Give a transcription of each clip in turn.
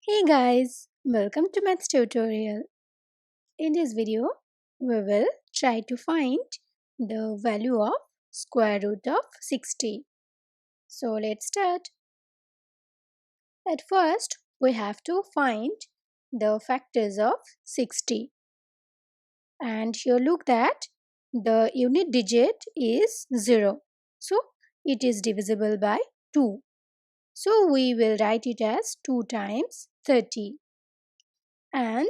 Hey guys, welcome to Maths tutorial. In this video, we will try to find the value of square root of 60. So let's start. At first, we have to find the factors of 60. And here look that the unit digit is 0. So it is divisible by 2. So we will write it as 2 times 30. And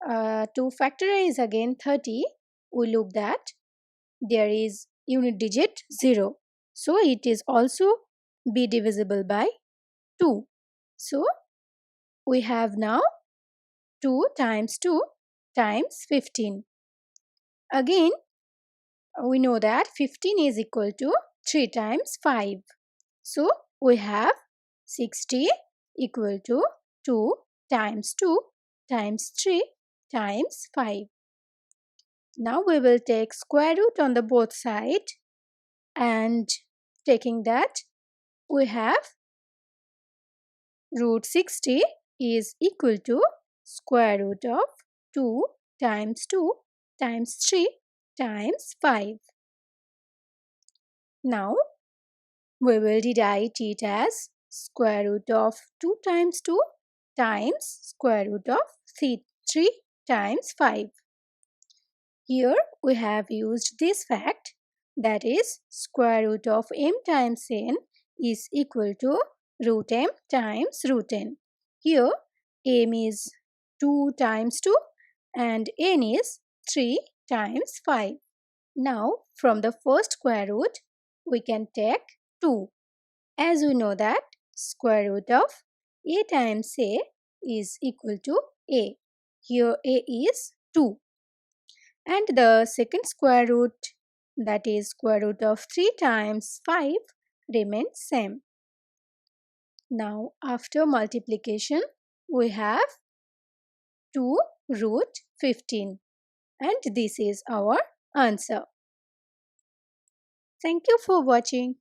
to factorize again 30, we look that there is unit digit 0. So it is also be divisible by 2. So we have now 2 times 2 times 15. Again, we know that 15 is equal to 3 times 5. So we have 60 equal to 2 times 2 times 3 times 5. Now we will take square root on the both side, and taking that we have root 60 is equal to square root of 2 times 2 times 3 times 5. Now we will rewrite it as square root of 2 times 2 times square root of 3 times 5. Here we have used this fact, that is square root of m times n is equal to root m times root n. Here m is 2 times 2 and n is 3 times 5. Now from the first square root we can take 2, as we know that square root of a times a is equal to a. Here a is 2. And the second square root, that is square root of 3 times 5, remains same. Now after multiplication we have 2 root 15, and this is our answer. Thank you for watching.